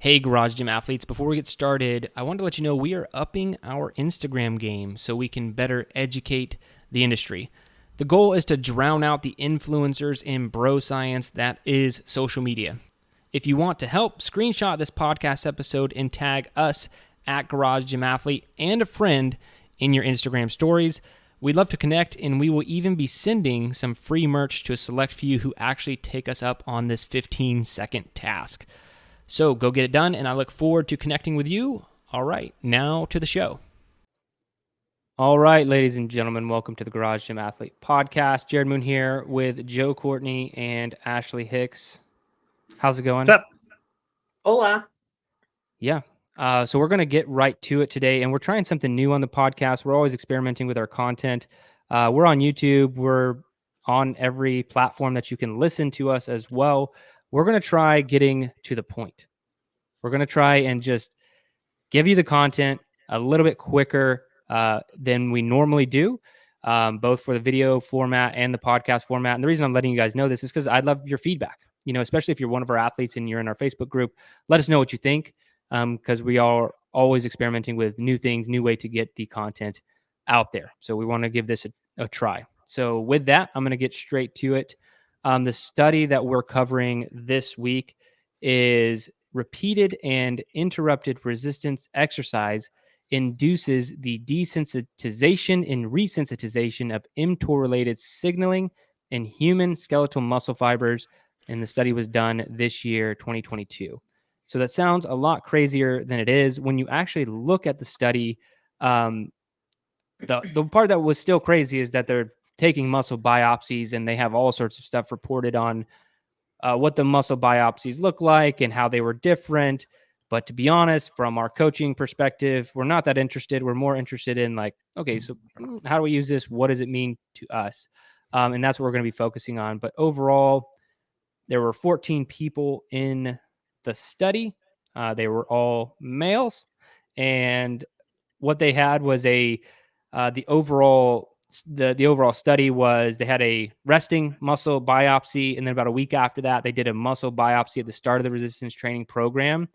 Hey, Garage Gym athletes, before we get started, I wanted to let you know we are upping our Instagram game so we can better educate the industry. The goal is to drown out the influencers in bro science that is social media. If you want to help, screenshot this podcast episode and tag us at Garage Gym Athlete and a friend in your Instagram stories. We'd love to connect, and we will even be sending some free merch to a select few who actually take us up on this 15-second task. So go get it done, and I look forward to connecting with you. All right, now to the show. All right, ladies and gentlemen, welcome to the Garage Gym Athlete Podcast. Jerred Moon here with Joe Courtney and Ashley Hicks. How's it going? What's up? Hola. Yeah. So we're going to get right to it today, and we're trying something new on the podcast. We're always experimenting with our content. We're on YouTube. We're on every platform that you can listen to us as well. We're going to try getting to the point. We're going to try and just give you the content a little bit quicker than we normally do, both for the video format and the podcast format. And the reason I'm letting you guys know this is because I'd love your feedback, especially if you're one of our athletes and you're in our Facebook group. Let us know what you think, because we are always experimenting with new things, new way to get the content out there. So we want to give this a try. So with that, I'm going to get straight to it. The study that we're covering this week is repeated and interrupted resistance exercise induces the desensitization and resensitization of mTOR-related signaling in human skeletal muscle fibers. And the study was done this year, 2022. So that sounds a lot crazier than it is. When you actually look at the study, the part that was still crazy is that they're taking muscle biopsies and they have all sorts of stuff reported on what the muscle biopsies look like and how they were different. But to be honest, from our coaching perspective, we're not that interested. We're more interested in okay, so how do we use this? What does it mean to us? And that's what we're going to be focusing on. But overall, there were 14 people in the study. They were all males. And what they had was the overall study was they had a resting muscle biopsy, and then about a week after that, they did a muscle biopsy at the start of the resistance training program,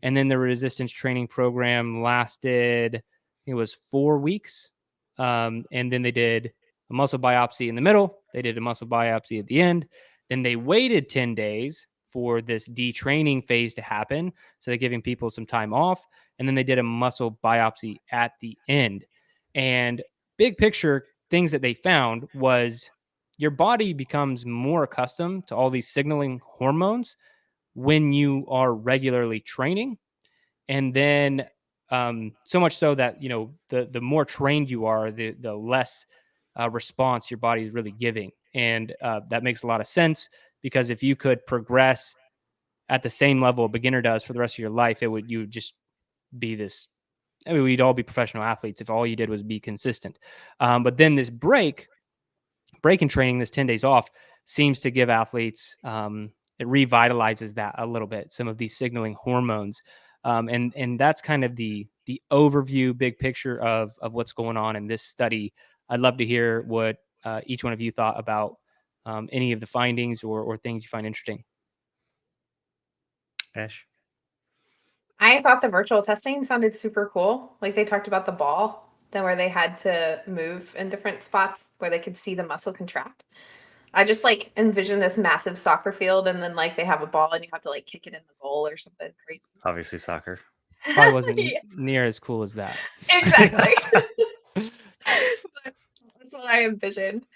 and then the resistance training program lasted, I think it was 4 weeks, and then they did a muscle biopsy in the middle. They did a muscle biopsy at the end. Then they waited 10 days for this detraining phase to happen, so they're giving people some time off, and then they did a muscle biopsy at the end. And big picture things that they found was your body becomes more accustomed to all these signaling hormones when you are regularly training. And then so much so that, the more trained you are, the less response your body is really giving. And that makes a lot of sense, because if you could progress at the same level a beginner does for the rest of your life, you would just be this. I mean, we'd all be professional athletes if all you did was be consistent. But then this break in training, this 10 days off, seems to give athletes, it revitalizes that a little bit, some of these signaling hormones. And that's kind of the overview, big picture of what's going on in this study. I'd love to hear what each one of you thought about any of the findings or things you find interesting. Ash? I thought the virtual testing sounded super cool. Like they talked about the ball, then where they had to move in different spots where they could see the muscle contract. I just envision this massive soccer field, and then they have a ball and you have to kick it in the goal or something crazy. Obviously soccer. Probably wasn't Yeah, near as cool as that. exactly. That's what I envisioned.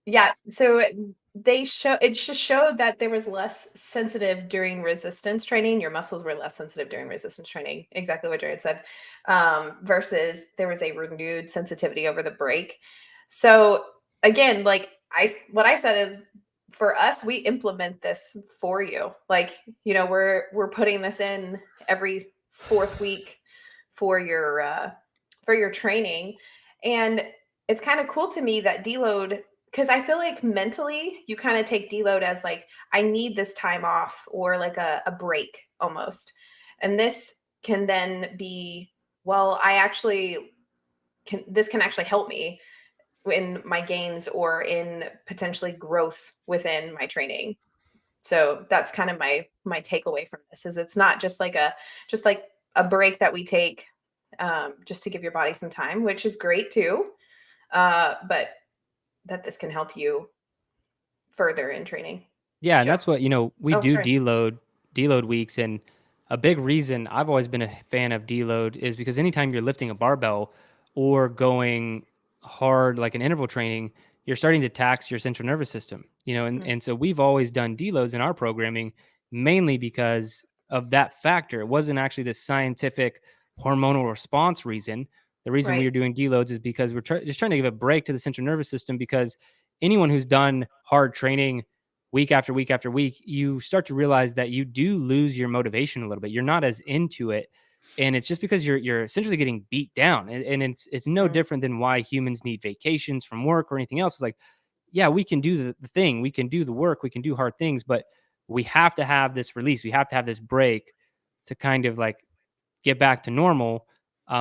Yeah, so it just showed that there was less sensitive during resistance training. Your muscles were less sensitive during resistance training. Exactly what Jerred said. Versus there was a renewed sensitivity over the break. So again, what I said is, for us, we implement this for you. We're putting this in every 4th week for your training. And it's kind of cool to me that deload, because I feel like mentally you kind of take deload as I need this time off, or a break almost. And this can then be, well, this can actually help me in my gains or in potentially growth within my training. So that's kind of my takeaway from this is it's not just like a break that we take just to give your body some time, which is great too. But that this can help you further in training. Yeah, and Joe. that's what, we Oh, do sorry. deload weeks. And a big reason I've always been a fan of deload is because anytime you're lifting a barbell or going hard like an interval training, you're starting to tax your central nervous system, and, Mm, and so we've always done deloads in our programming mainly because of that factor. It wasn't actually the scientific hormonal response reason. The reason we right. are doing deloads is because we're just trying to give a break to the central nervous system, because anyone who's done hard training week after week after week, you start to realize that you do lose your motivation a little bit. You're not as into it. And it's just because you're essentially getting beat down. And it's no Mm, different than why humans need vacations from work or anything else. It's like, yeah, we can do the thing, we can do the work, we can do hard things, but we have to have this release. We have to have this break to kind of like get back to normal,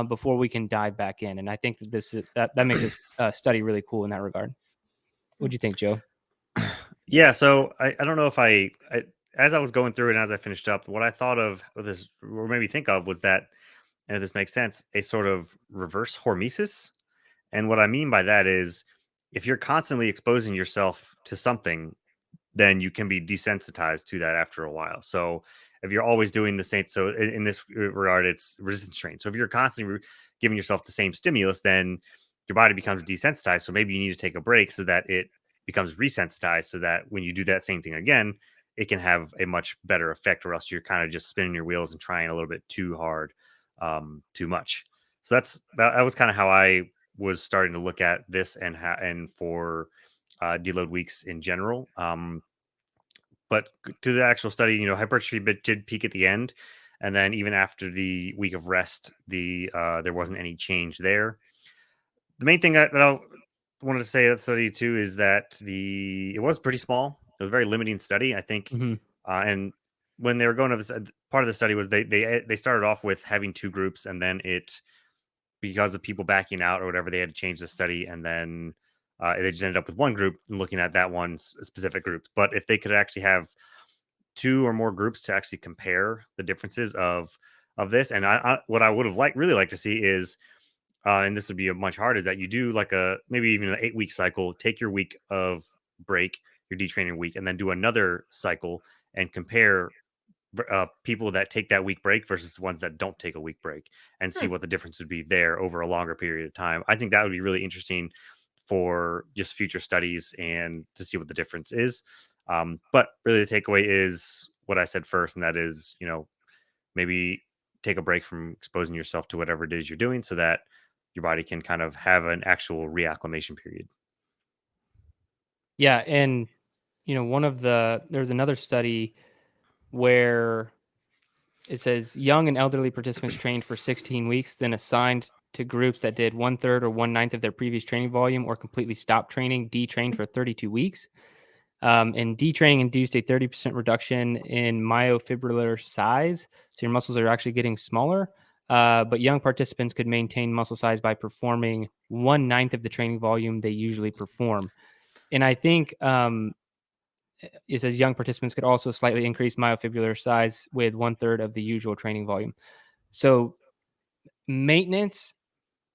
before we can dive back in. And I think that that makes this study really cool in that regard. What mm, do you think, Joe? Yeah, so I don't know if as I was going through it and as I finished up, what I thought of this, or maybe think of, was that, and if this makes sense, a sort of reverse hormesis. And what I mean by that is, if you're constantly exposing yourself to something, then you can be desensitized to that after a while. So if you're always doing the same, so in this regard, it's resistance training. So if you're constantly giving yourself the same stimulus, then your body becomes desensitized. So maybe you need to take a break so that it becomes resensitized, so that when you do that same thing again, it can have a much better effect, or else you're kind of just spinning your wheels and trying a little bit too hard, too much. So that was kind of how I was starting to look at this, and for deload weeks in general. But to the actual study, hypertrophy did peak at the end, and then even after the week of rest, there wasn't any change there. The main thing that I wanted to say that study too is that it was pretty small. It was a very limiting study, I think, Hmm. and when they were going to this, part of the study was they started off with having two groups, and then because of people backing out or whatever, they had to change the study, and then they just ended up with one group looking at that one specific group. But if they could actually have two or more groups to actually compare the differences of this, and what I would have really liked to see is, and this would be a much harder, is that you do like maybe even an 8-week cycle, take your week of break, your detraining week, and then do another cycle and compare people that take that week break versus ones that don't take a week break, and see hmm, what the difference would be there over a longer period of time. I think that would be really interesting for just future studies and to see what the difference is. But really, the takeaway is what I said first, and that is, maybe take a break from exposing yourself to whatever it is you're doing, so that your body can kind of have an actual reacclimation period. Yeah, and there's another study where it says young and elderly participants trained for 16 weeks, then assigned to groups that did one third or one ninth of their previous training volume or completely stopped training, detrained for 32 weeks. And detraining induced a 30% reduction in myofibrillar size. So your muscles are actually getting smaller. But young participants could maintain muscle size by performing one ninth of the training volume they usually perform. And I think, it says young participants could also slightly increase myofibrillar size with one third of the usual training volume. So maintenance,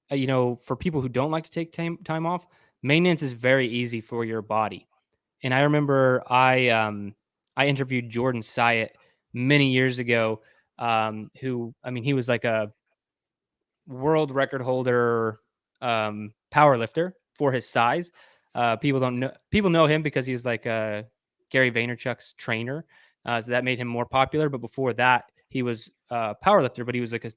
for people who don't like to take time off, maintenance is very easy for your body. And I remember I interviewed Jordan Syatt many years ago, who, I mean, he was like a world record holder, power lifter for his size. People know him because he's like Gary Vaynerchuk's trainer. So that made him more popular. But before that, he was a power lifter, but he was like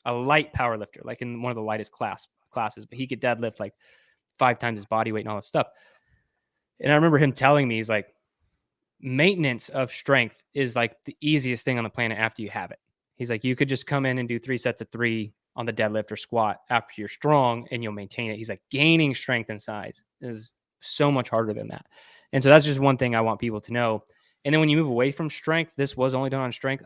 a light power lifter, like in one of the lightest classes. But he could deadlift like 5 times his body weight and all this stuff. And I remember him telling me, he's like, maintenance of strength is like the easiest thing on the planet after you have it. He's like, you could just come in and do 3 sets of 3 on the deadlift or squat after you're strong and you'll maintain it. He's like, gaining strength and size is so much harder than that. And so that's just one thing I want people to know. And then when you move away from strength, this was only done on strength.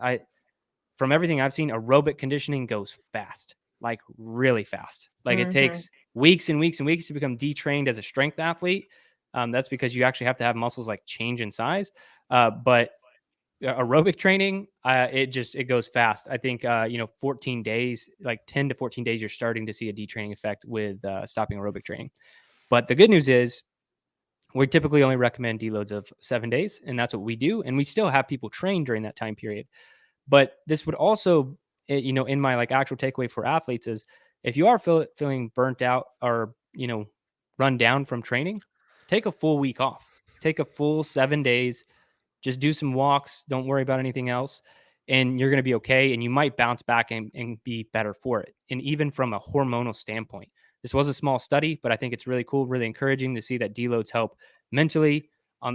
From everything I've seen, aerobic conditioning goes fast, like really fast. Like it mm-hmm. takes weeks and weeks and weeks to become detrained as a strength athlete. That's because you actually have to have muscles like change in size. But aerobic training, it goes fast. I think 14 days, like 10 to 14 days, you're starting to see a detraining effect with stopping aerobic training. But the good news is we typically only recommend deloads of 7 days, and that's what we do. And we still have people train during that time period. But this would also, in my like actual takeaway for athletes is if you are feeling burnt out or, run down from training, take a full week off, take a full 7 days, just do some walks. Don't worry about anything else. And you're going to be okay. And you might bounce back and be better for it. And even from a hormonal standpoint, this was a small study, but I think it's really cool, really encouraging to see that deloads help mentally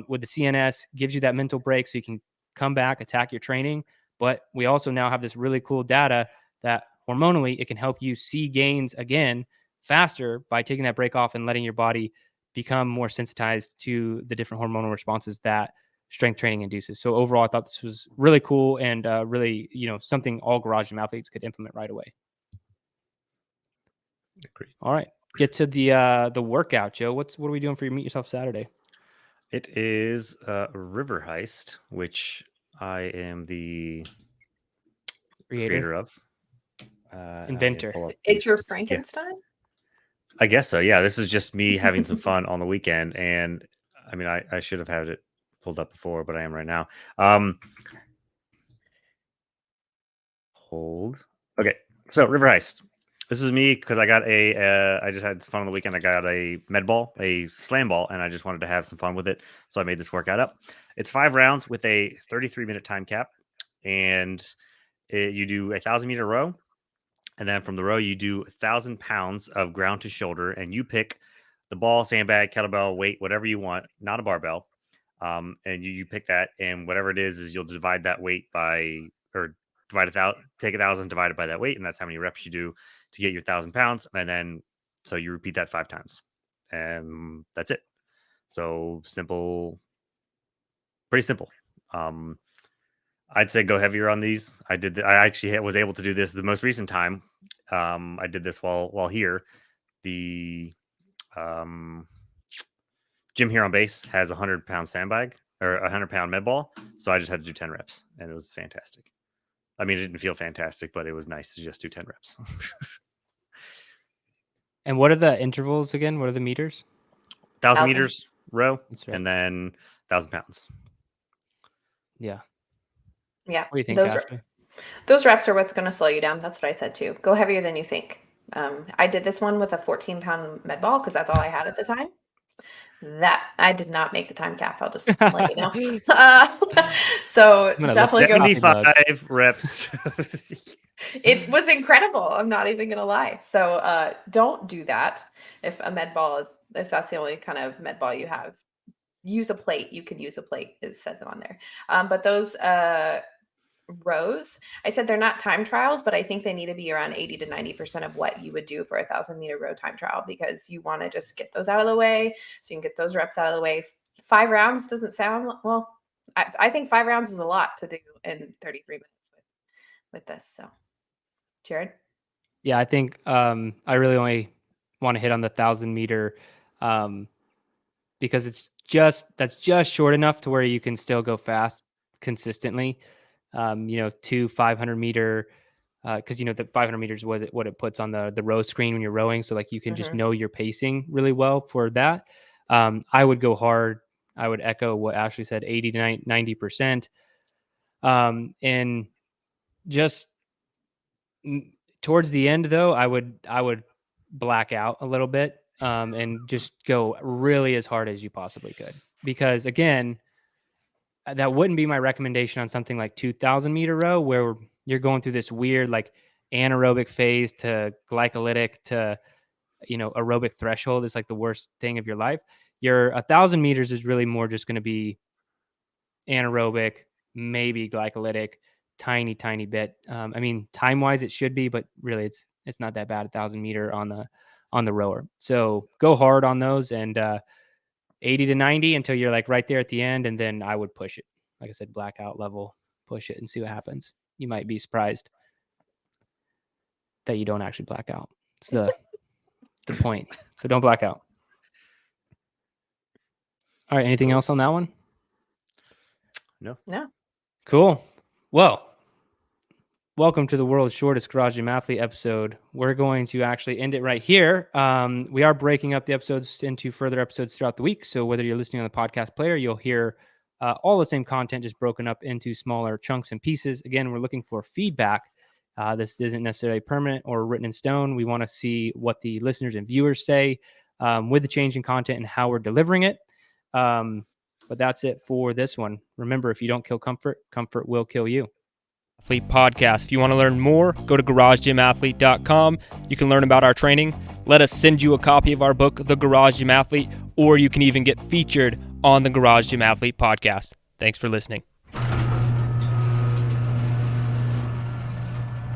with the CNS, gives you that mental break so you can come back, attack your training. But we also now have this really cool data that hormonally it can help you see gains again faster by taking that break off and letting your body become more sensitized to the different hormonal responses that strength training induces. So overall, I thought this was really cool and really, something all garage gym athletes could implement right away. Agreed. All right, get to the workout, Joe. What are we doing for your Meet Yourself Saturday? It is River Heist, which I am the creator of. Inventor. It's your Frankenstein? Yeah. I guess so. Yeah, this is just me having some fun on the weekend, and I mean, I should have had it pulled up before, but I am right now. Hold. Okay, so River Heist. This is me because I got I just had fun on the weekend. I got a med ball, a slam ball, and I just wanted to have some fun with it. So I made this workout up. It's 5 rounds with a 33-minute time cap, and you do a 1,000-meter row. And then from the row, you do 1,000 pounds of ground to shoulder, and you pick the ball, sandbag, kettlebell, weight, whatever you want, not a barbell. And you pick that, and whatever it is you'll divide that weight by, or divide 1,000, take 1,000 divided by that weight, and that's how many reps you do to get your 1,000 pounds. And then, so you repeat that 5 times, and that's it. So simple, pretty simple. I'd say go heavier on these. I actually was able to do this the most recent time. I did this while here. The gym here on base has 100-pound sandbag or 100-pound med ball, so I just had to do 10 reps, and it was fantastic. I mean, it didn't feel fantastic, but it was nice to just do 10 reps. And what are the intervals again? What are the meters? 1,000 meters row, That's right. and then 1,000 pounds. Yeah. Yeah. What do you think, Ashley? Those reps are what's going to slow you down. That's what I said too. Go heavier than you think. I did this one with a 14-pound med ball because that's all I had at the time. That I did not make the time cap. I'll just let you know. So definitely 75 reps. It was incredible. I'm not even gonna lie. So don't do that. If a med ball is, if that's the only kind of med ball you have, use a plate. You can use a plate. It says it on there. But those rows, I said they're not time trials, but I think they need to be around 80 to 90% of what you would do for a 1,000-meter row time trial, because you want to just get those out of the way so you can get those reps out of the way. 5 rounds doesn't sound well. I think 5 rounds is a lot to do in 33 minutes with this. So, Jerred? Yeah, I think I really only want to hit on the 1,000-meter because that's just short enough to where you can still go fast consistently. 2 500-meter, because the 500 meters is what it puts on the row screen when you're rowing. So like you can just know your pacing really well for that. I would go hard. I would echo what Ashley said, 80 to 90%. And just towards the end though, I would black out a little bit and just go really as hard as you possibly could, because again, that wouldn't be my recommendation on something like 2,000-meter row where you're going through this weird like anaerobic phase to glycolytic to aerobic threshold. Is like the worst thing of your life. Your 1,000 meters is really more just going to be anaerobic, maybe glycolytic, tiny bit. I mean, time wise it should be, but really it's not that bad. 1,000-meter on the rower. So go hard on those, and 80 to 90 until you're like right there at the end. And then I would push it. Like I said, blackout level, push it and see what happens. You might be surprised that you don't actually black out. It's the point. So don't black out. All right. Anything else on that one? No. Cool. Well, welcome to the world's shortest Garage Gym Athlete episode. We're going to actually end it right here. We are breaking up the episodes into further episodes throughout the week. So whether you're listening on the podcast player, you'll hear all the same content, just broken up into smaller chunks and pieces. Again, we're looking for feedback. This isn't necessarily permanent or written in stone. We want to see what the listeners and viewers say with the change in content and how we're delivering it. But that's it for this one. Remember, if you don't kill comfort, comfort will kill you. Athlete Podcast. If you want to learn more, go to garagegymathlete.com. You can learn about our training. Let us send you a copy of our book, The Garage Gym Athlete, or you can even get featured on the Garage Gym Athlete Podcast. Thanks for listening.